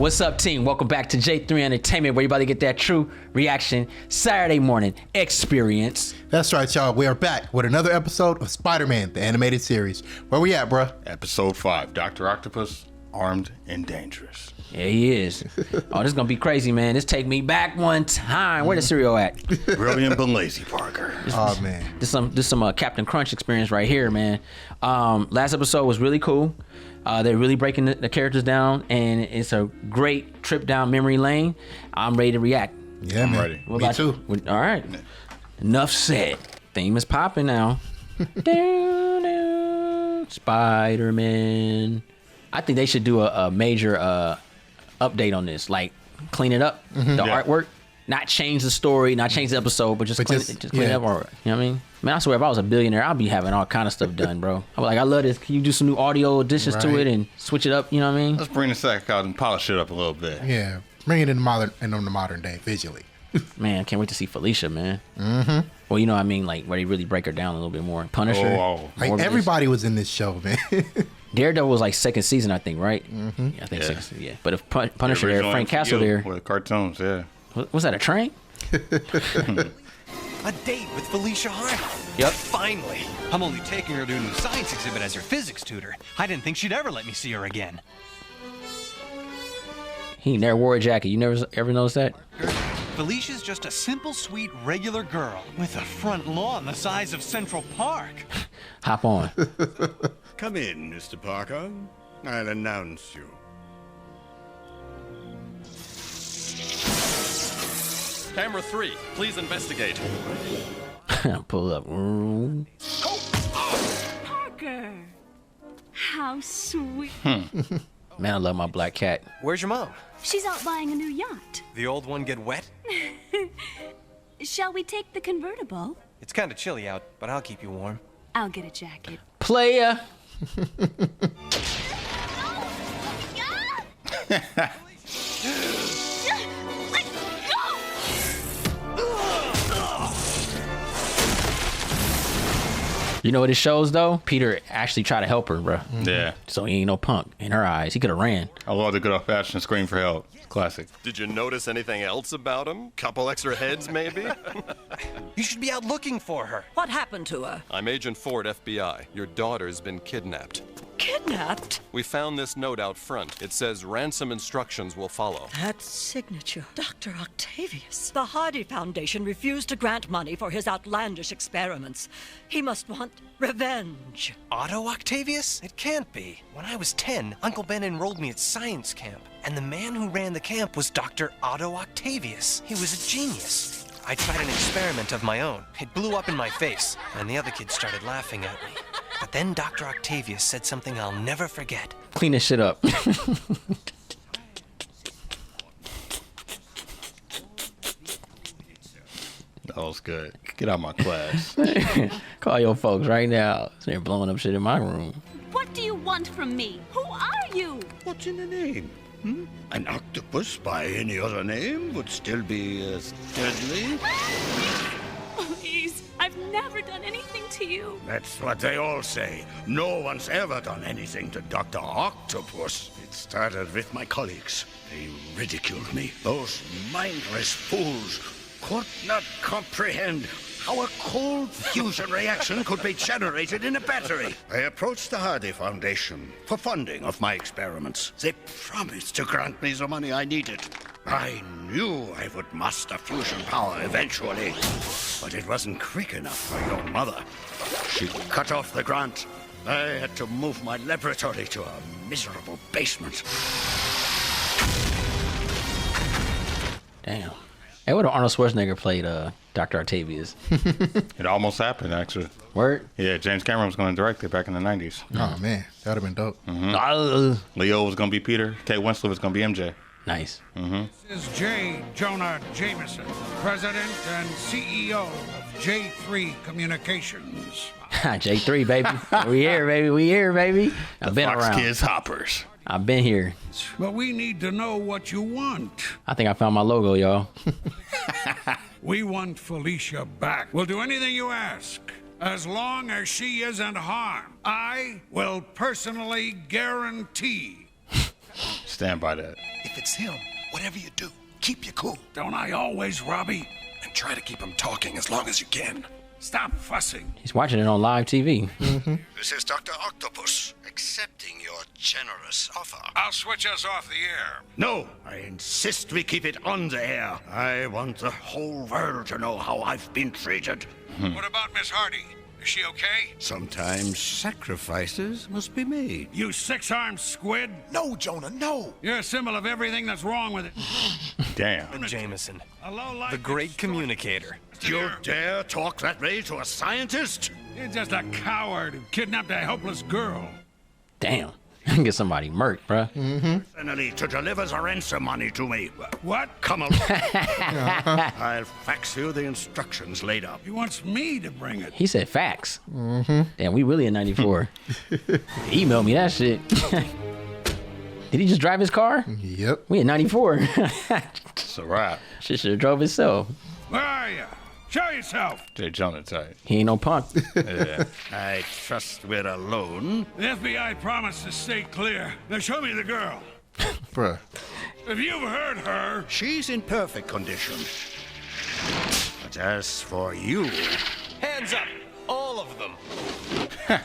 What's up, team? Welcome back to J3 Entertainment, where you about to get that true reaction Saturday morning experience. That's right, y'all. We are back with another episode of Spider-Man, the animated series. Where we at, bruh? Episode 5, Dr. Octopus, Armed and Dangerous. Yeah, he is. Oh, this is going to be crazy, man. This take me back one time. Where the cereal at? Brilliant but lazy, Parker. Oh, man. This some Captain Crunch experience right here, man. Last episode was really cool. They're really breaking the characters down, and it's a great trip down memory lane. I'm ready to react. Yeah, I'm man. ready. Me too. All right. Enough said. Theme is popping now. Spider-Man. I think they should do a major update on this, like clean it up, the artwork, not change the story, not change the episode, but just clean it up. Or, you know what I mean? Man, I swear, if I was a billionaire, I'd be having all kind of stuff done, bro. I'm like, I love this. Can you do some new audio additions to it and switch it up? You know what I mean? Let's bring the sack out and polish it up a little bit. Yeah, bring it in the modern day visually. Man, I can't wait to see Felicia, man. Mm-hmm. Well, you know what I mean, like where they really break her down a little bit more. Punisher. Like everybody was in this show, man. Daredevil was like second season, I think, right? Mm-hmm. Yeah, I think second season, yeah. But if Punisher there, Frank Castle there. With cartoons, yeah. Was that a train? A date with Felicia Hart. Yep. Finally. I'm only taking her to a new science exhibit as her physics tutor. I didn't think she'd ever let me see her again. He never wore a jacket. You never ever noticed that? Felicia's just a simple, sweet, regular girl with a front lawn the size of Central Park. Hop on. Come in, Mr. Parker. I'll announce you. Camera 3, please investigate. Pull up. Parker, how sweet. Man, I love my black cat. Where's your mom? She's out buying a new yacht. The old one get wet? Shall we take the convertible? It's kind of chilly out, but I'll keep you warm. I'll get a jacket. Player. You know what it shows though? Peter actually tried to help her, bro. Yeah. So he ain't no punk in her eyes. He could have ran. I love the good old-fashioned scream for help. Classic. Did you notice anything else about him? Couple extra heads, maybe? You should be out looking for her. What happened to her? I'm Agent Ford, FBI. Your daughter's been kidnapped. Kidnapped? We found this note out front. It says ransom instructions will follow. That signature. Dr. Octavius. The Hardy Foundation refused to grant money for his outlandish experiments. He must want revenge. Otto Octavius? It can't be. When I was 10, Uncle Ben enrolled me at science camp, and the man who ran the camp was Dr. Otto Octavius. He was a genius. I tried an experiment of my own. It blew up in my face, and the other kids started laughing at me. But then Dr. Octavius said something I'll never forget. Clean this shit up. That was good. Get out of my class. Call your folks right now. They're blowing up shit in my room. What do you want from me? Who are you? What's in a name? An octopus by any other name would still be as deadly. Please, I've never done anything to you. That's what they all say. No one's ever done anything to Dr. Octopus. It started with my colleagues. They ridiculed me. Those mindless fools could not comprehend how a cold fusion reaction could be generated in a battery. I approached the Hardy Foundation for funding of my experiments. They promised to grant me the money I needed. I knew I would master fusion power eventually, but it wasn't quick enough for your mother. She cut off the grant. I had to move my laboratory to a miserable basement. Damn. Hey, what if Arnold Schwarzenegger played Dr. Octavius? It almost happened, actually. Word? Yeah, James Cameron was going to direct it back in the 90s. Oh, man. That would have been dope. Leo was going to be Peter. Kate Winslet was going to be MJ. Nice. This is J. Jonah Jameson, President and CEO of J3 Communications. J3, baby. We here, baby. We here, baby. I've been Fox around. Kids Hoppers. I've been here. But we need to know what you want. I think I found my logo, y'all. We want Felicia back. We'll do anything you ask, as long as she isn't harmed. I will personally guarantee stand by that. If it's him, whatever you do, keep you cool. Don't I always, Robbie? And try to keep him talking as long as you can. Stop fussing. He's watching it on live TV. This is Dr. Octopus, accepting your generous offer. I'll switch us off the air. No, I insist we keep it on the air. I want the whole world to know how I've been treated. What about Miss Hardy? Is she okay? Sometimes sacrifices must be made. You six-armed squid? No, Jonah, no. You're a symbol of everything that's wrong with it. Damn. Jameson, A lowlife the great extortion. communicator. You dare talk that way to a scientist? You're just a coward who kidnapped a helpless girl. Damn. Get somebody murked, bruh. Finally, to deliver the ransom money to me. What? Come along. I'll fax you the instructions laid up. He wants me to bring it. He said facts. Damn, we really in 94. Email me that shit. Did he just drive his car? Yep. We in 94. It's a wrap. Shit should have drove himself. Where are you? Show yourself. Jay Jonah tight. He ain't no punk. Yeah. I trust we're alone. The FBI promised to stay clear. Now show me the girl. Bruh. If you've heard her, She's in perfect condition. But as for you, Hands up, all of them.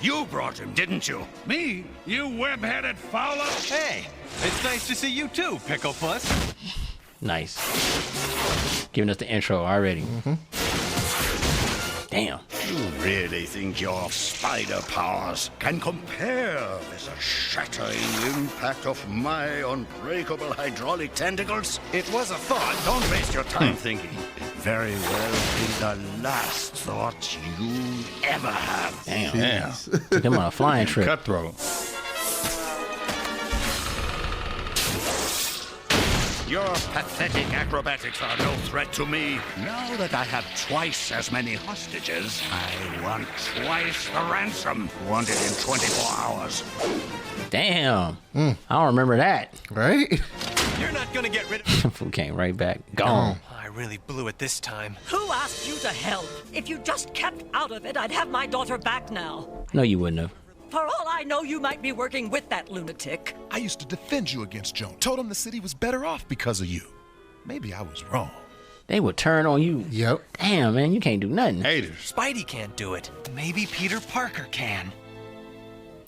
you brought him, didn't you? me, you web-headed fowler. Hey, it's nice to see you too, Pickle Puss. Nice. Giving us the intro already. Damn. You really think your spider powers can compare with the shattering impact of my unbreakable hydraulic tentacles? It was a thought. Don't waste your time thinking. It very well be the last thought you ever have. Damn. Damn. Took him on a flying trip. Cutthroat. Your pathetic acrobatics are no threat to me. Now that I have twice as many hostages, I want twice the ransom. Want it in 24 hours. Damn. I don't remember that. Right? You're not gonna get rid of. Fool came right back. Gone. I really blew it this time. Who asked you to help? If you just kept out of it, I'd have my daughter back now. No, you wouldn't have. For all I know, you might be working with that lunatic. I used to defend you against Joan. Told him the city was better off because of you. Maybe I was wrong. They would turn on you. Yep. Damn, man, you can't do nothing. Haters. Spidey can't do it. Maybe Peter Parker can.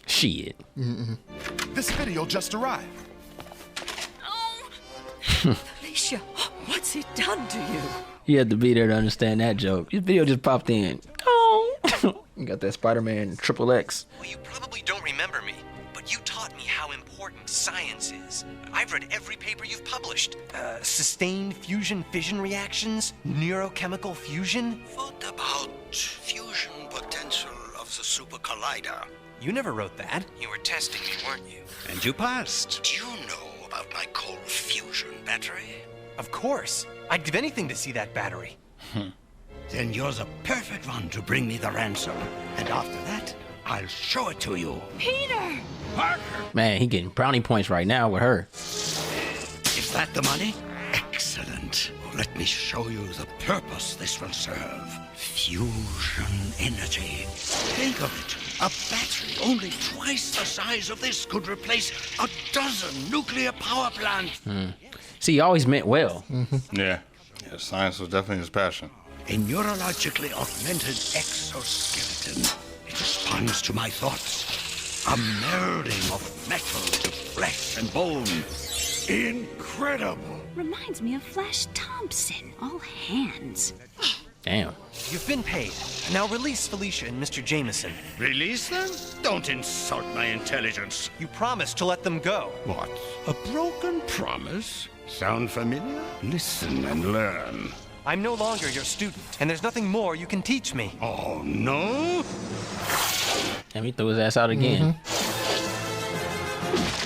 Shit. This video just arrived. Felicia, what's he done to you? You had to be there to understand that joke. This video just popped in. Oh. You got that Spider-Man XXX. Well, you probably don't remember me, but you taught me how important science is. I've read every paper you've published. Sustained fusion-fission reactions? Neurochemical fusion? What about fusion potential of the super collider? You never wrote that. You were testing me, weren't you? And you passed. Do you know about my cold fusion battery? Of course. I'd give anything to see that battery. Then you're the perfect one to bring me the ransom. And after that, I'll show it to you. Peter! Parker. Man, he getting brownie points right now with her. Is that the money? Excellent. Let me show you the purpose this will serve. Fusion energy. Think of it. A battery only twice the size of this could replace a dozen nuclear power plants. See, he always meant well. Yeah. Yeah, science was definitely his passion. A neurologically augmented exoskeleton. It responds to my thoughts. A melding of metal to flesh and bone. Incredible. Reminds me of Flash Thompson. All hands. Damn. You've been paid. Now release Felicia and Mr. Jameson. Release them? Don't insult my intelligence. You promised to let them go. What? A broken promise? Sound familiar? Listen and learn. I'm no longer your student, and there's nothing more you can teach me. Oh, no? Damn, he threw his ass out again.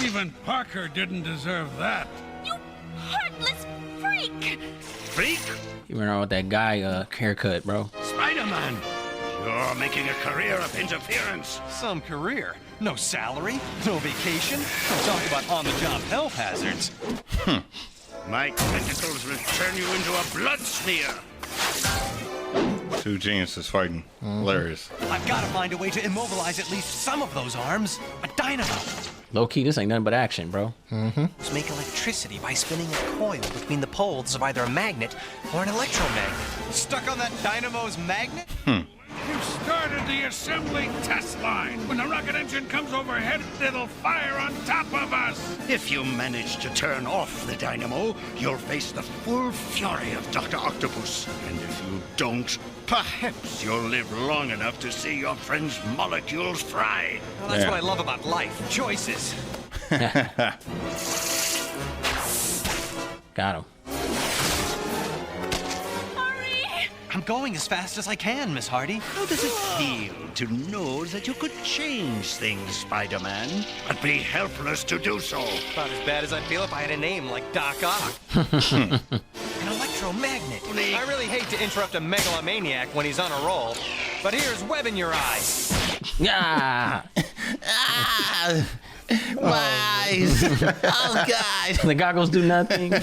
Even Parker didn't deserve that. You heartless freak! Freak? You went on with that guy haircut, bro. Spider-Man! You're making a career of interference. Some career. No salary, no vacation. Talk about on-the-job health hazards. My tentacles will turn you into a blood smear. Two geniuses fighting. Hilarious. I've got to find a way to immobilize at least some of those arms. A dynamo. Low key, this ain't nothing but action, bro. Make electricity by spinning a coil between the poles of either a magnet or an electromagnet. Stuck on that dynamo's magnet? You started the assembly test line. When the rocket engine comes overhead, it'll fire on top of us. If you manage to turn off the dynamo, you'll face the full fury of Dr. Octopus. And if you don't, perhaps you'll live long enough to see your friend's molecules fry. Well, that's what I love about life. Choices. Got him. I'm going as fast as I can, Miss Hardy. How does it feel to know that you could change things, Spider-Man, but be helpless to do so? About as bad as I'd feel if I had a name like Doc Ock. An electromagnet. I really hate to interrupt a megalomaniac when he's on a roll, but here's web in your eyes. Yeah. My eyes. Oh, God. The goggles do nothing.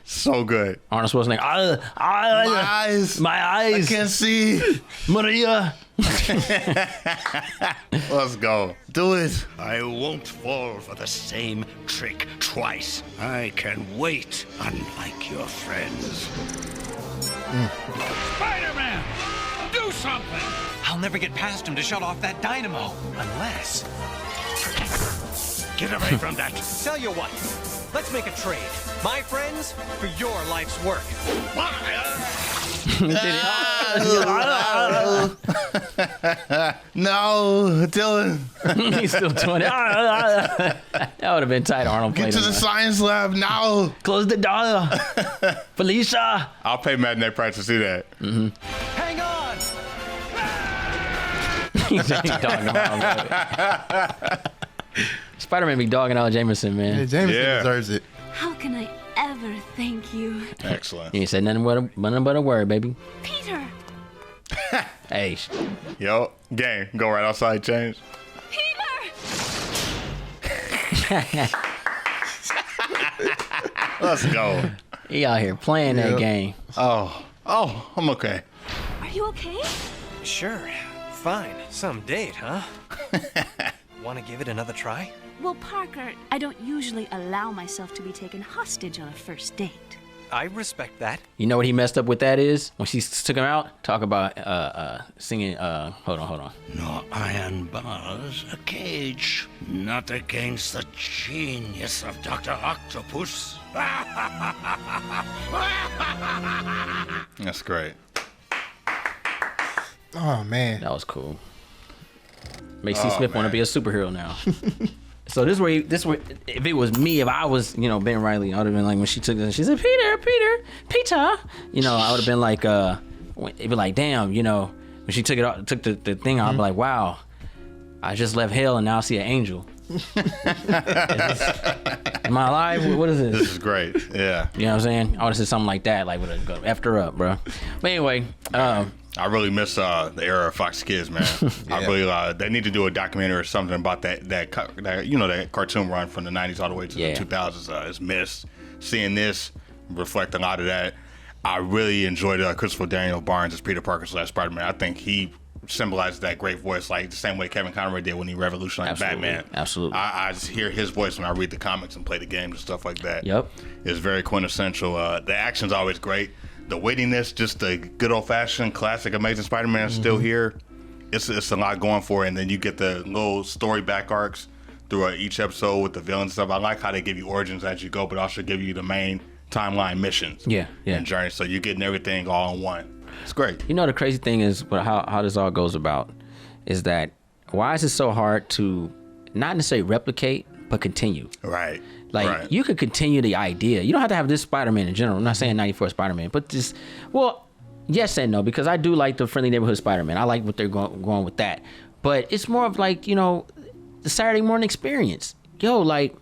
So good. Arnold Schwarzenegger. My eyes. My eyes. I can't see. Maria. Let's go. Do it. I won't fall for the same trick twice. I can wait, unlike your friends. Spider-Man, do something. I'll never get past him to shut off that dynamo, unless... Get away from that. Tell you what, let's make a trade. My friends, for your life's work. No, Dylan. He's still doing it. That would have been tight. Arnold Get played to him, the man. science lab now. Close the door. Felicia. I'll pay matinee price to see that. Hang on! He's dogging him out. Spider-Man be dogging out Jameson, man. Yeah, Jameson deserves it. How can I ever thank you? Excellent. You ain't said nothing but a word, baby. Peter! Hey. Yo, gang, go right outside, change. Peter! Let's go. He out here playing that game. Oh, I'm okay. Are you okay? Sure, fine. Some date, huh? Want to give it another try? Well, Parker, I don't usually allow myself to be taken hostage on a first date. I respect that. You know what he messed up with that is? When she took him out, talk about singing, hold on. No iron bars, a cage. Not against the genius of Dr. Octopus. That's great. Oh, man. That was cool. Makes C. Smith want to be a superhero now. So this where if it was me, if I was, Ben Reilly, I would have been like, when she took this, she said, Peter, I would have been like, it'd be like, damn, when she took it out, took the thing out, I'd be like, wow, I just left hell and now I see an angel. Am I alive? What is this? This is great. Yeah. You know what I'm saying? I would have said something like that, like would have effed her up, bro. But anyway, I really miss the era of Fox Kids, man. I really they need to do a documentary or something about that cartoon run from the 90s all the way to the 2000s. It's missed. Seeing this reflect a lot of that. I really enjoyed Christopher Daniel Barnes as Peter Parker / Spider-Man. I think he symbolizes that great voice, like the same way Kevin Conroy did when he revolutionized Batman. Absolutely. I just hear his voice when I read the comics and play the games and stuff like that. Yep. It's very quintessential. The action's always great. The wittiness, just the good old-fashioned classic Amazing Spider-Man is still here. It's a lot going for it, and then you get the little story back arcs through each episode with the villains and stuff. I like how they give you origins as you go, but also give you the main timeline missions. And journeys, so you're getting everything all in one. It's great. You know, the crazy thing is how this all goes about is that why is it so hard to not necessarily replicate, but continue? Right. Like, you could continue the idea. You don't have to have this Spider-Man in general. I'm not saying 94 Spider-Man, but just, well, yes and no, because I do like the Friendly Neighborhood Spider-Man. I like what they're going with that. But it's more of like, the Saturday morning experience. Like,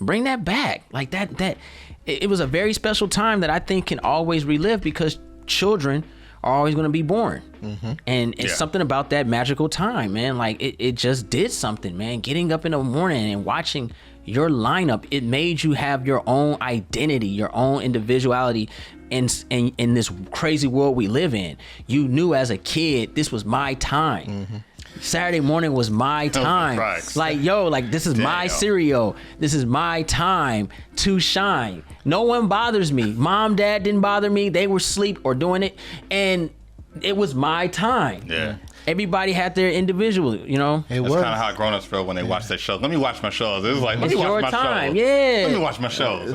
bring that back. Like, that it was a very special time that I think can always relive because children are always going to be born. And it's something about that magical time, man. Like, it just did something, man. Getting up in the morning and watching your lineup, it made you have your own identity, your own individuality in this crazy world we live in. You knew as a kid, this was my time. Saturday morning was my time. Like, yo, like this is my cereal. This is my time to shine. No one bothers me. Mom, dad didn't bother me. They were asleep or doing it. And it was my time. Yeah. Everybody had their individual, you know. That's kind of how grown-ups feel when they watch their show. Let me watch my shows. It was like, let me watch my shows. Yeah. Let me watch my shows.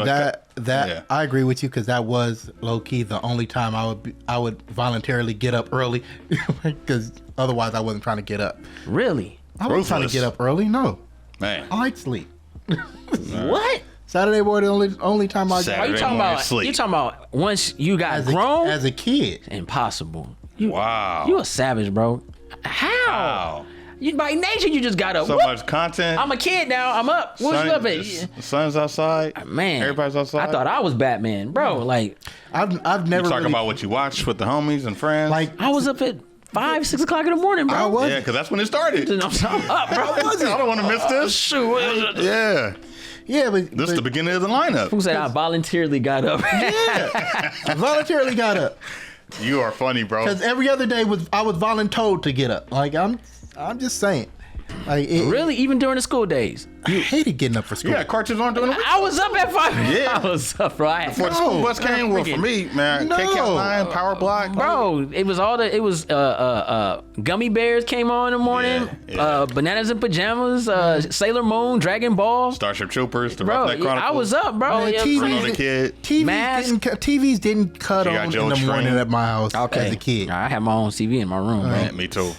That I agree with you, because that was low key the only time I would voluntarily get up early, because otherwise I wasn't trying to get up. Really? I wasn't trying to get up early. No, man. I like sleep. What? Saturday morning, only time I. Are you talking about? Sleep. You talking about once you got grown as a kid? Impossible. Wow. You a savage, bro. How? You, by nature, you just got up. So much content. I'm a kid now. I'm up. What's up? The sun's outside. Man, everybody's outside. I thought I was Batman, bro. Like, I've never. You talking about what you watched with the homies and friends? Like, I was up at 5, 6 o'clock in the morning, bro. I was. Yeah, because that's when it started. I'm up, bro. I don't want to miss this. Shoot. Yeah. Yeah, but this is the beginning of the lineup. Who said I voluntarily got up? Yeah, I voluntarily got up. You are funny, bro. Because every other day I was voluntold to get up. Like I'm just saying. Like really, even during the school days, I hated getting up for school. Yeah, cartoons aren't doing it. I was up at 5. Yeah, I was up, right? Before the school bus came, well, for me, man, K-Cat Line, Power Block, bro. It was Gummy Bears came on in the morning. Bananas in Pajamas, Sailor Moon, Dragon Ball, Starship Troopers, the bro. Roughneck Chronicles. I was up, bro. TVs didn't cut on in the morning at my house as a kid. I had my own TV in my room, bro. Me too.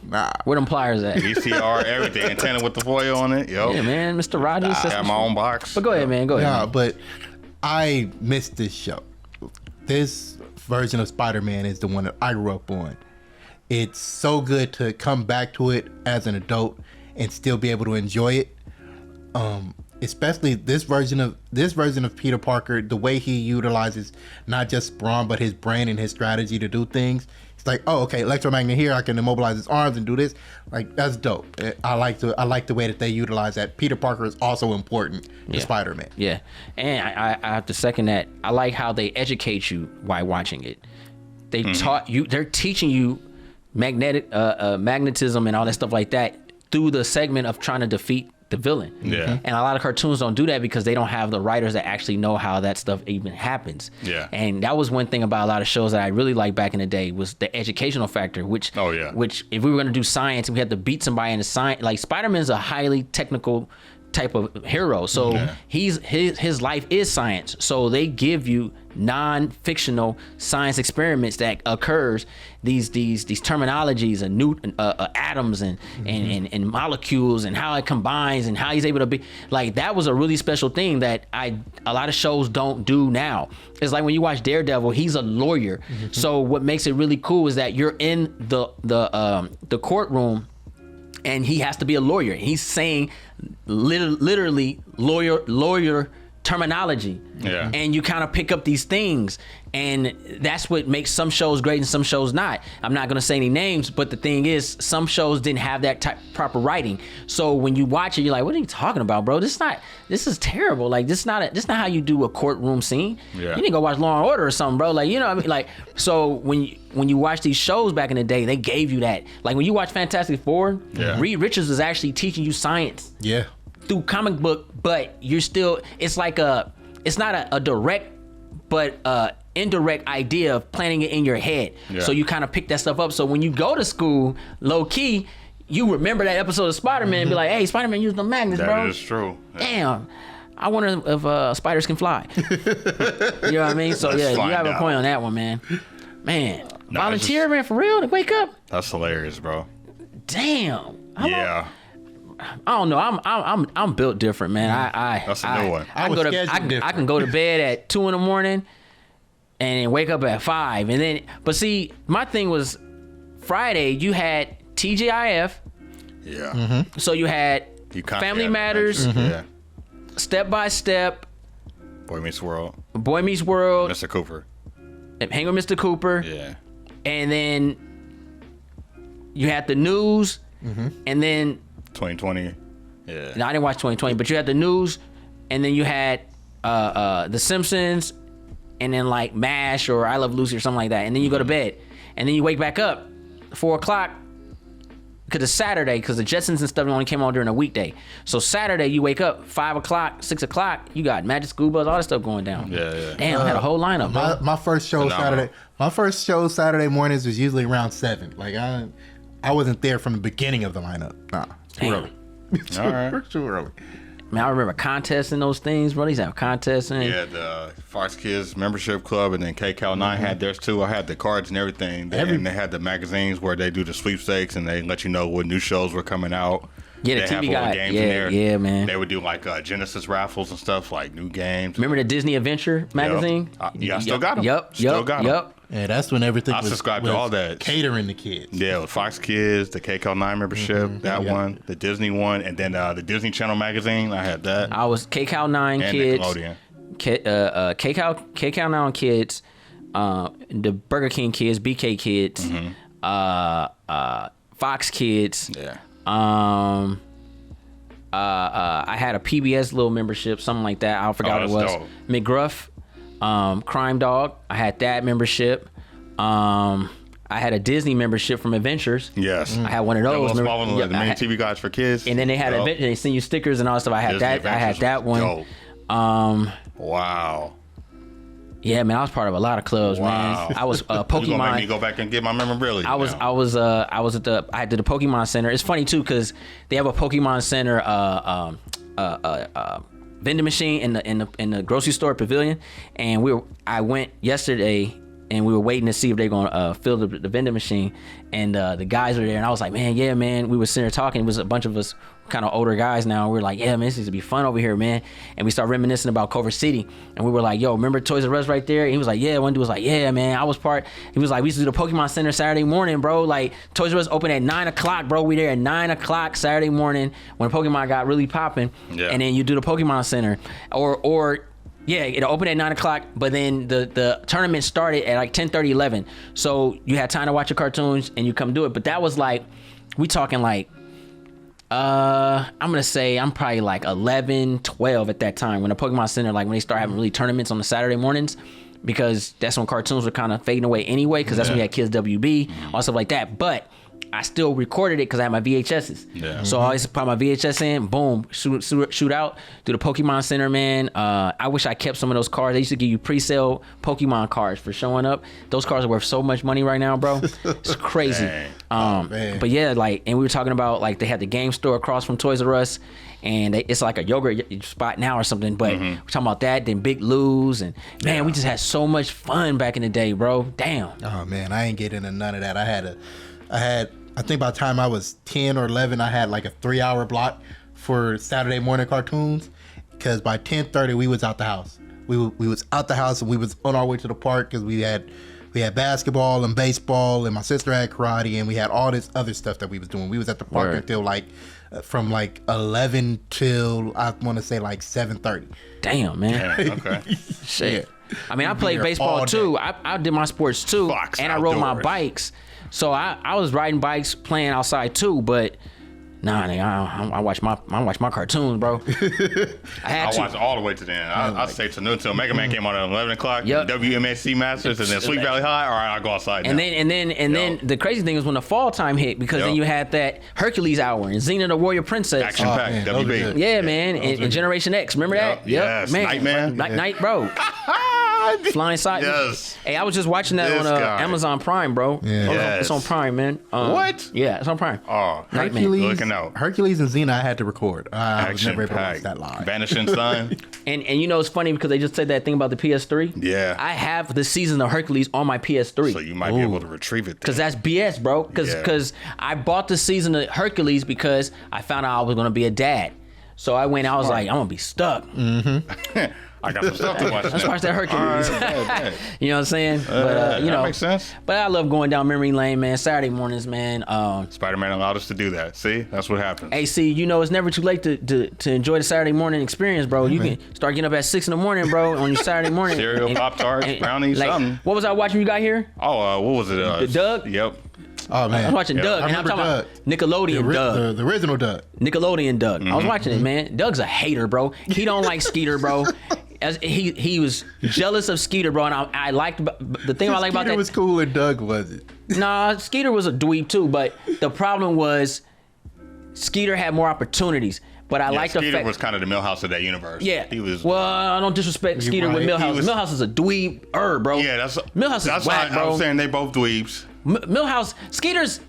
Nah. Where them pliers at? VCR, everything. Antenna with the foil on it. Yo. Yeah, man. Mr. Rogers. I got my own box. But go ahead, man. Go ahead. Nah, but I missed this show. This version of Spider-Man is the one that I grew up on. It's so good to come back to it as an adult and still be able to enjoy it. Especially this version of Peter Parker, the way he utilizes not just brawn but his brain and his strategy to do things. It's like, oh, okay, electromagnet here, I can immobilize his arms and do this. Like, that's dope. I like the way that they utilize that. Peter Parker is also important to Spider-Man. Yeah, and I have to second that. I like how they educate you while watching it. They taught you. They're teaching you magnetism and all that stuff like that through the segment of trying to defeat the villain. Yeah. And a lot of cartoons don't do that because they don't have the writers that actually know how that stuff even happens. Yeah. And that was one thing about a lot of shows that I really liked back in the day was the educational factor, which if we were going to do science and we had to beat somebody in the science, like Spider-Man's a highly technical type of hero. So his life is science. So they give you non-fictional science experiments that occurs, these terminologies and new atoms and molecules and how it combines and how he's able to be like, that was a really special thing that a lot of shows don't do now. It's like when you watch Daredevil, he's a lawyer. So what makes it really cool is that you're in the courtroom and he has to be a lawyer. He's saying literally lawyer terminology. Yeah. And you kind of pick up these things, and that's what makes some shows great and some shows not. I'm not going to say any names, but the thing is, some shows didn't have that type proper writing. So when you watch it, you're like, what are you talking about, bro? This is terrible. Like, this is not how you do a courtroom scene. Yeah. You need to go watch Law and Order or something, bro. Like, you know what I mean? Like, so when you watch these shows back in the day, they gave you that. Like when you watch Fantastic Four, Reed Richards was actually teaching you science. Yeah. Through comic book, but you're still, it's like it's not a direct but indirect idea of planning it in your head. Yeah. So you kind of pick that stuff up. So when you go to school, low key, you remember that episode of Spider-Man and be like, hey, Spider-Man used the magnets, bro. That is true. Damn. I wonder if spiders can fly. You know what I mean? So you have a point on that one, man. Man, volunteer, man, for real, to wake up. That's hilarious, bro. Damn. Yeah. I don't know. I'm built different, man. That's a new one. I can go to bed at 2 a.m. and wake up at 5, and then. But see, my thing was Friday. You had TGIF. Yeah. So you had Family Matters. Step by Step. Boy Meets World. Mr. Cooper. Hang with Mr. Cooper. Yeah. And then you had the news, and then 2020. Yeah. No, I didn't watch 2020, but you had the news, and then you had The Simpsons, and then like MASH or I Love Lucy or something like that, and then you go to bed, and then you wake back up 4 o'clock, because it's Saturday, because the Jetsons and stuff only came on during a weekday. So Saturday, you wake up 5 o'clock, 6 o'clock, you got Magic School Bus, all that stuff going down. Yeah. Damn, I had a whole lineup, bro. My first show Saturday mornings was usually around 7. Like I wasn't there from the beginning of the lineup. Nah, it's too early. All right. It's too early. Man, I remember contests and those things, bro. These have contests and Yeah, the Fox Kids membership club, and then KCal9 had theirs too. I had the cards and everything. And they had the magazines where they do the sweepstakes and they let you know what new shows were coming out. Yeah, the they TV have guide. games in there. Yeah, man. They would do like Genesis raffles and stuff, like new games. Remember the Disney Adventure magazine? Yeah, I still got them. Yep. Yeah, that's when everything I subscribed to all that. Catering to kids. Yeah, with Fox Kids, the KCal9 membership, that one, the Disney one, and then the Disney Channel magazine. I had that. I was KCal9 and Kids. Nickelodeon. KCal9 Kids, the Burger King Kids, BK Kids, Fox Kids. Yeah. I had a PBS little membership, something like that. I forgot what it was. Dope. McGruff, Crime Dog. I had that membership. I had a Disney membership from Adventures. Yes. I had one of those. The main TV guides for kids. And then they had they send you stickers and all that stuff. I had Disney that. I had that one. Dope. Wow. Yeah, man, I was part of a lot of clubs, man. I was Pokemon. You gonna make me go back and get my memorabilia? I did the Pokemon Center. It's funny too because they have a Pokemon Center vending machine in the grocery store pavilion, and I went yesterday and we were waiting to see if they're gonna fill the vending machine, and the guys were there, and I was like, man, we were sitting there talking. It was a bunch of us kind of older guys now. We were like, yeah, man, this needs to be fun over here, man. And we started reminiscing about Culver City, and we were like, yo, remember Toys R Us right there? And he was like, yeah. One dude was like, yeah, man, I was part. He was like, we used to do the Pokemon Center Saturday morning, bro. Like Toys R Us open at 9 o'clock, bro. We there at 9 o'clock Saturday morning when Pokemon got really popping. Yeah. And then you do the Pokemon Center, or yeah, it opened at 9 o'clock, but then the tournament started at like 10:30, 11. So you had time to watch your cartoons and you come do it. But that was like, we talking like, I'm gonna say I'm probably like 11, 12 at that time when the Pokemon Center, like when they start having really tournaments on the Saturday mornings, because that's when cartoons were kind of fading away anyway, because that's when you had Kids WB, all stuff like that. But I still recorded it because I had my VHSs. Yeah. So I always put my VHS in, boom, shoot out, do the Pokemon Center, man. I wish I kept some of those cards. They used to give you pre-sale Pokemon cards for showing up. Those cards are worth so much money right now, bro. It's crazy. But yeah, like, and we were talking about, like, they had the game store across from Toys R Us, and it's like a yogurt spot now or something, but we're talking about that, then Big Lou's, and man, we just had so much fun back in the day, bro. Damn. Oh man, I ain't getting into none of that. I think by the time I was 10 or 11, I had like a 3-hour block for Saturday morning cartoons, because by 10:30 we was out the house. We was out the house and we was on our way to the park, because we had basketball and baseball, and my sister had karate, and we had all this other stuff that we was doing. We was at the park until like from like 11 till I want to say like 7:30. Damn, man. Yeah, okay. Shit. Yeah. I mean, I played baseball too. I did my sports too, and I rode my bikes. So I was riding bikes, playing outside too, but nah, nigga, I watch my cartoons, bro. I watched all the way to the end. I stayed to noon until Mega Man came on at 11 o'clock. Yep. WMSC Masters, and then Sweet Valley High. All right, I'll go outside. And then the crazy thing is when the fall time hit, because then you had that Hercules hour and Xena the Warrior Princess. Action Pack, WB. Yeah, man, and Generation X. Remember that? Yes, man. Night, bro. Flying Side. Yes. Hey, I was just watching that on Amazon Prime, bro. Yeah. Yes. It's on Prime, man. What? Yeah, it's on Prime. Oh, Hercules. Looking out. Hercules and Xena I had to record. I was never able to watch Action that live. Vanishing Sun. And you know, it's funny because they just said that thing about the PS3. Yeah. I have the season of Hercules on my PS3. So you might be able to retrieve it. Because that's BS, bro. Because I bought the season of Hercules because I found out I was going to be a dad. So I was like, I'm going to be stuck. Mm-hmm. I got some stuff to watch. Let's watch that Hercules. Right. You know what I'm saying? But you know, that makes sense. But I love going down memory lane, man. Saturday mornings, man. Spider-Man allowed us to do that. See, that's what happens. Hey, see, you know, it's never too late to enjoy the Saturday morning experience, bro. You can start getting up at 6 a.m, bro, on your Saturday morning. Cereal, Pop-Tarts, brownies, like, something. What was I watching? You got here? Oh, what was it? The Doug. Yep. Oh man, I was watching Doug, and I'm talking about Nickelodeon Doug, the original Doug. Nickelodeon Doug. I was watching it, man. Doug's a hater, bro. He don't like Skeeter, bro. As he was jealous of Skeeter, bro, and I liked the thing I like about that. Skeeter was cool and Doug wasn't. Nah, Skeeter was a dweeb too, but the problem was Skeeter had more opportunities. But I like the fact Skeeter was kind of the Milhouse of that universe. Yeah, he was. Well, I don't disrespect Skeeter with Milhouse. Milhouse is a dweeb, bro. Yeah, Milhouse is whack, bro. I was saying they both dweebs. Milhouse, Skeeter's.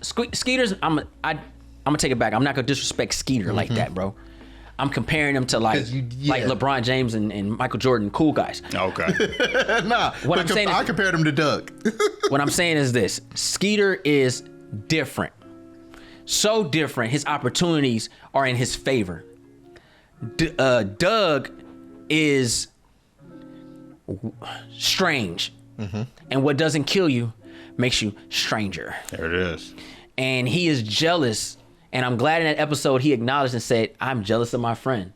I'm gonna take it back. I'm not gonna disrespect Skeeter like that, bro. I'm comparing him to like LeBron James and Michael Jordan, cool guys. Okay. Nah, what I'm saying I compared him to Doug. What I'm saying is this: Skeeter is different, so different. His opportunities are in his favor. Doug is strange, and what doesn't kill you makes you stranger. There it is. And he is jealous, and I'm glad in that episode he acknowledged and said, "I'm jealous of my friend."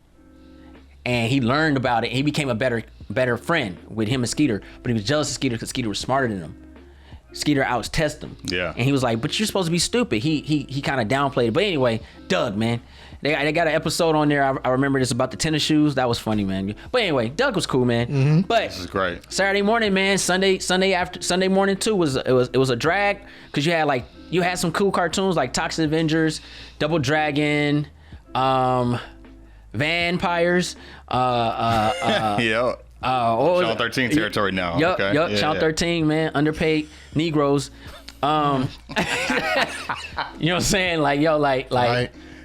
And he learned about it. He became a better friend with him and Skeeter, but he was jealous of Skeeter because Skeeter was smarter than him. Skeeter out-tested him. Yeah. And he was like, "But you're supposed to be stupid." He kind of downplayed it. But anyway, Doug, man. They got an episode on there. I remember this about the tennis shoes. That was funny, man. But anyway, Doug was cool, man. But this is great. Saturday morning, man. Sunday morning too was a drag because you had some cool cartoons like Toxic Avengers, Double Dragon, Vampires. Yeah. Channel 13 territory now. Yup, okay. Yup. Channel 13, man. Underpaid Negroes. You know what I'm saying? Like.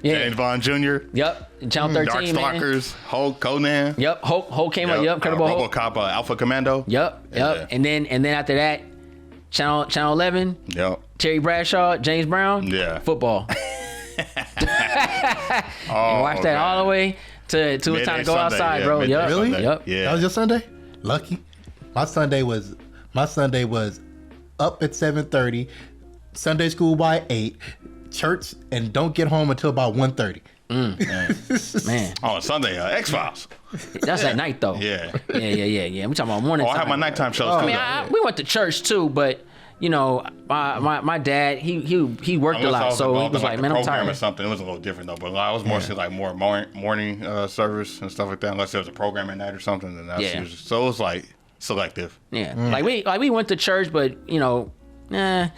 Yeah. James Bond Jr. Yep. Channel 13, Darkstalkers, Hulk, Conan. Yep. Hulk came up. Yep. Incredible Hulk. RoboCop, Alpha Commando. Yep. Yeah. And then after that, Channel 11. Yep. Terry Bradshaw, James Brown. Yeah. Football. And watch that all the way to it's time to go outside, bro. Yep. Really? Yep. Yeah. That was your Sunday? Lucky. My Sunday was up at 7:30, Sunday school by 8, church, and don't get home until about 1:30. Man. Oh, Sunday, X-Files. That's at night though. Yeah. Yeah. We talking about morning time. I have my nighttime shows too. We went to church too, but you know, my dad, he worked a lot, so he was like, man, I'm tired. Or something. It was a little different though, but I was more like more morning service and stuff like that. Unless there was a program at night or something, then that's usually, so it was like selective. Yeah, like we went to church, but you know, my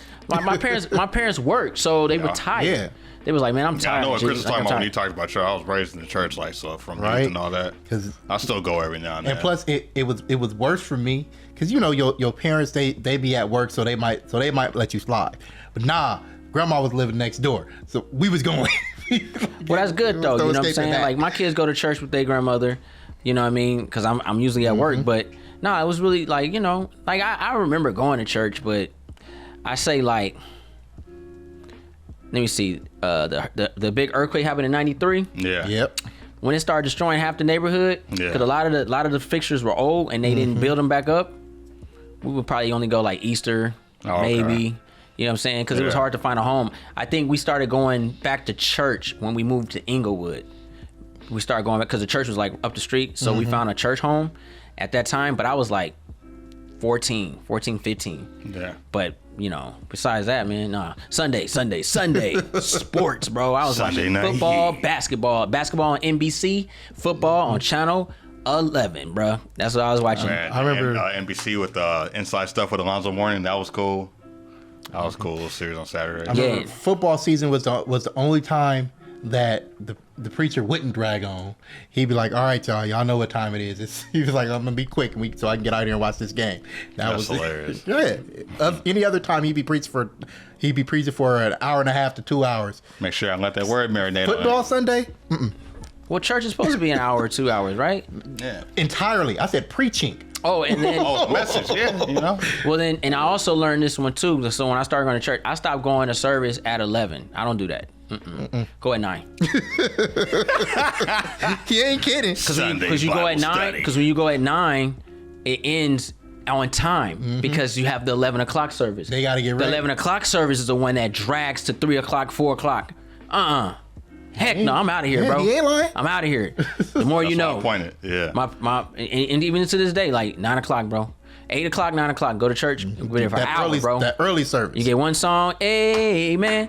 parents worked, so they were tired. Yeah. They was like, man, I'm tired. I know what Chris was talking about when he talked about church. I was raised in the church, like, so from youth and all that. Because I still go every now and then. And plus, it was worse for me because you know your parents they be at work, so they might let you slide. But nah, grandma was living next door, so we was going. Well, that's good though. You know what I'm saying? Like my kids go to church with their grandmother. You know what I mean? Because I'm usually at work, but no, it was really like, you know, like I remember going to church, but I say like. Let me see. The big earthquake happened in '93. Yeah. Yep. When it started destroying half the neighborhood, because a lot of the fixtures were old and they didn't build them back up. We would probably only go like Easter, maybe. You know what I'm saying? Because it was hard to find a home. I think we started going back to church when we moved to Inglewood. We started going back because the church was like up the street, so we found a church home at that time. But I was like 14, 15. Yeah. But you know, besides that, man, Sunday, sports, bro. I was Sunday watching night. football, basketball on NBC, football on Channel 11, bro. That's what I was watching. Man, I remember NBC with Inside Stuff with Alonzo Mourning. That was cool. That was cool. Little series on Saturday. I remember football season was the only time that the preacher wouldn't drag on. He'd be like, "All right, y'all know what time it is." He was like, "I'm gonna be quick, so I can get out here and watch this game." That's hilarious. Yeah. Any other time he'd be preaching for an hour and a half to 2 hours. Make sure I let that word marinate. Football Sunday. Well, church is supposed to be an hour or 2 hours, right? Yeah. Entirely. I said preaching. Oh, and then message, yeah, you know. Well, then, and I also learned this one too. So when I started going to church, I stopped going to service at 11. I don't do that. Go at 9. He ain't kidding. Because you go at 9. Because when you go at 9, it ends on time because you have the 11 o'clock service. They got to get ready. The 11 o'clock service is the one that drags to 3 o'clock, 4 o'clock. Heck no, I'm out of here, bro. He ain't lying. I'm out of here. The more you know. Pointed. Yeah. And even to this day, like 9 o'clock, bro. 8 o'clock, 9 o'clock. Go to church. Be there for an hour, bro. That early service. You get one song. Amen.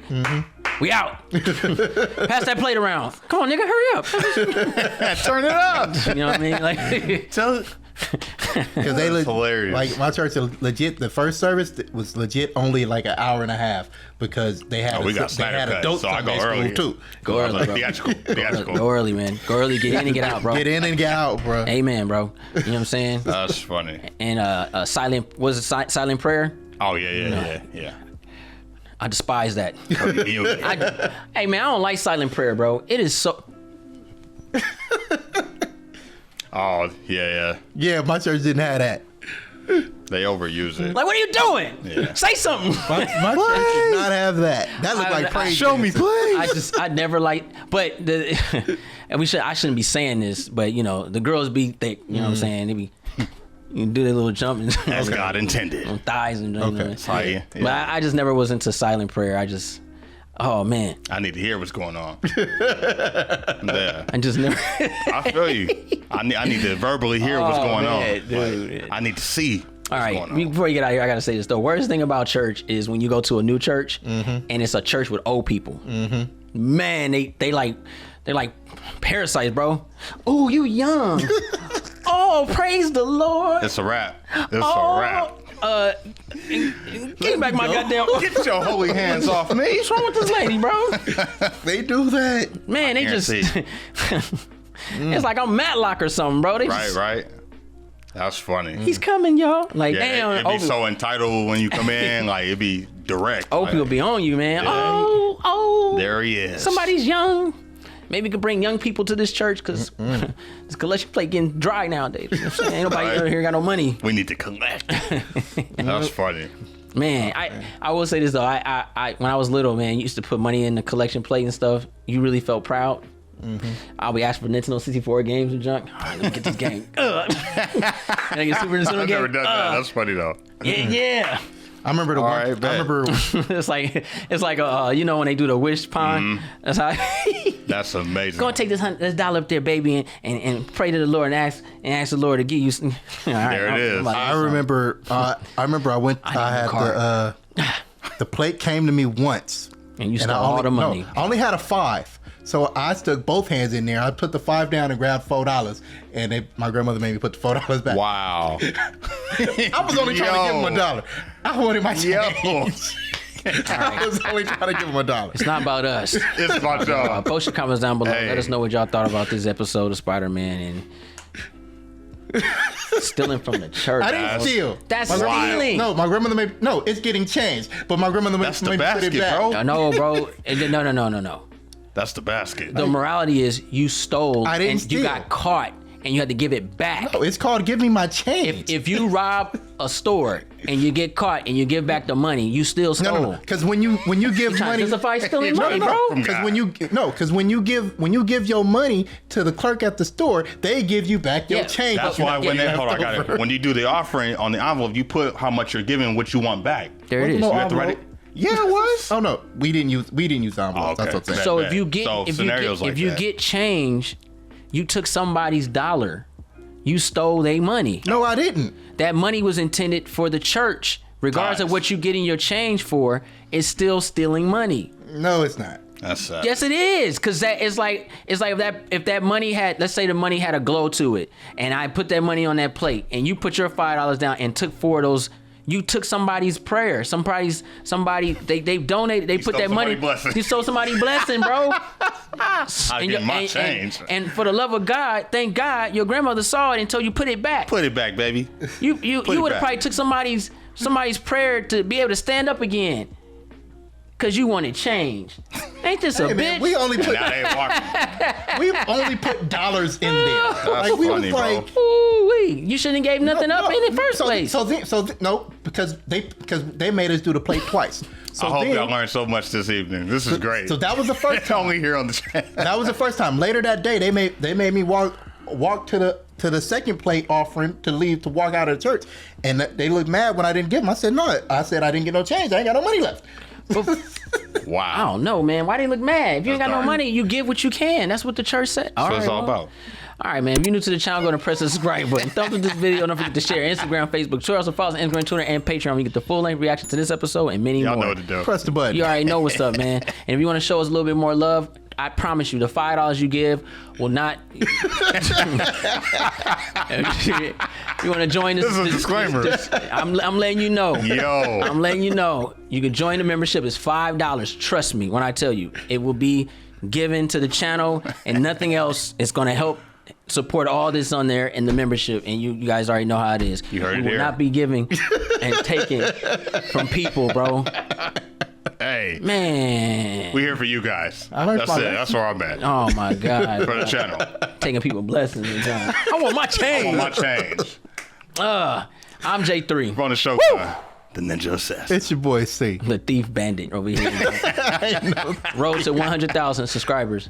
We out. Pass that plate around. Come on, nigga, hurry up. Turn it up. You know what I mean? Like, Because they hilarious. Like my church, legit. The first service was legit only like an hour and a half because they had adult so I go early too. Go early, bro. Theatrical. Go early, man. Go early. Get in and get out, bro. Get in and get out, bro. Amen, bro. You know what I'm saying? That's funny. And silent prayer? Oh yeah. I despise that. Hey man, I don't like silent prayer, bro. It is so. Oh yeah. Yeah, my church didn't have that. They overuse it. Like, what are you doing? Yeah. Say something. My church did not have that. That looked like praise. Show me, please. I never liked, but and I shouldn't be saying this, but you know, the girls be thick. You know what I'm saying? They be. You can do their little jump and as God intended on thighs and yeah. But I just never was into silent prayer. Oh man, I need to hear what's going on. Yeah. I just never. I feel you. I need to verbally hear what's going on. Dude. Like, I need to see. All right, before you get out of here, I gotta say this. The worst thing about church is when you go to a new church and it's a church with old people. Man, they like parasites, bro. Oh, you young. Oh, praise the Lord. It's a wrap. A wrap. Get back my goddamn. Get your holy hands off me. What's wrong with this lady, bro? They do that. Man, they just. It's like I'm Matlock or something, bro. Right. That's funny. He's coming, y'all. Like, damn. It'd be so entitled when you come in. Like, it'd be direct. Old people be on you, man. Yeah. Oh. There he is. Somebody's young. Maybe we could bring young people to this church because this collection plate getting dry nowadays. You know what I'm saying? Ain't nobody here got no money. We need to collect. That's funny. Man, I will say this though. I when I was little, man, used to put money in the collection plate and stuff. You really felt proud. I'll be asking for Nintendo 64 games and junk. All right, let me get this game. Can I get Super Nintendo game? I've never done that. That's funny though. Yeah. I remember the one. I remember it's like you know when they do the wish pond. That's how. That's amazing. Go and take this dollar up there, baby, and pray to the Lord and ask the Lord to give you. There it is. I remember I went. I had the plate came to me once, and you stole all the money. No, I only had a 5. So I stuck both hands in there. I put the 5 down and grabbed $4, and my grandmother made me put the $4 back. Wow! I was only trying to give him $1. I wanted my change. I was only trying to give him $1. It's not about us. It's about y'all. Post your comments down below. Let us know what y'all thought about this episode of Spider-Man and stealing from the church. I didn't steal. That's stealing. No, my grandmother made. No, it's getting changed. But my grandmother made me put it back. Bro. No, bro. No. That's the basket. The morality is you stole and steal. You got caught and you had to give it back. No, it's called give me my change. If you rob a store and you get caught and you give back the money, you still stole. No. Because when you give money, justify stealing money, bro. Because when you give your money to the clerk at the store, they give you back your change. That's why when you do the offering on the envelope, you put how much you're giving, what you want back. There it is. You have to write it. Yeah, it was. Oh no, we didn't use envelopes. Oh, okay. That's what I'm saying. So if you get change, you took somebody's dollar, you stole their money. No, I didn't. That money was intended for the church. Regardless of what you're getting your change for, it's still stealing money. No, it's not. That's yes, it is, because that it's like if that money had, let's say the money had a glow to it, and I put that money on that plate, and you put your $5 down and took 4 of those. You took somebody's prayer. Somebody they donated. They put that money. Blessing. You stole somebody's blessing, bro. I get my change. And for the love of God, thank God, your grandmother saw it and told you put it back. Put it back, baby. You would have probably took somebody's prayer to be able to stand up again. Cause you wanted change. Ain't this a bitch? We only put dollars in there. That's funny, bro. Ooh-wee. You shouldn't have gave nothing up in the first place. No, because they made us do the plate twice. So I hope y'all learned so much this evening. This is great. So that was the first time. Only here on the channel. That was the first time. Later that day, they made me walk to the second plate offering to leave to walk out of the church, and they looked mad when I didn't give them. I said no. I said I didn't get no change. I ain't got no money left. Wow. I don't know, man. Why they look mad? If you ain't got no money, you give what you can. That's what the church said. That's what it's all about. All right, man. If you're new to the channel, go ahead and press the subscribe button. Thumbs up this video. Don't forget to share Instagram, Facebook, Twitter. Also follow us on Instagram, Twitter, and Patreon. You get the full-length reaction to this episode and many more. Y'all know what to do. Press the button. You already know what's up, man. And if you want to show us a little bit more love, I promise you, the $5 you give will not. You want to join this? This is a disclaimer. I'm letting you know. Yo. I'm letting you know. You can join the membership. It's $5. Trust me when I tell you. It will be given to the channel and nothing else. It's going to help support all this on there in the membership, and you guys already know how it is. You heard it will here. Not be giving and taking from people, bro. Hey, man, we here for you guys. That's it. That's where I'm at. Oh my God, for the channel, taking people blessings. And time. I want my change. I'm J3. We're on the show. The Ninja Assassin. It's your boy C. The Thief Bandit over here. Road to 100,000 subscribers.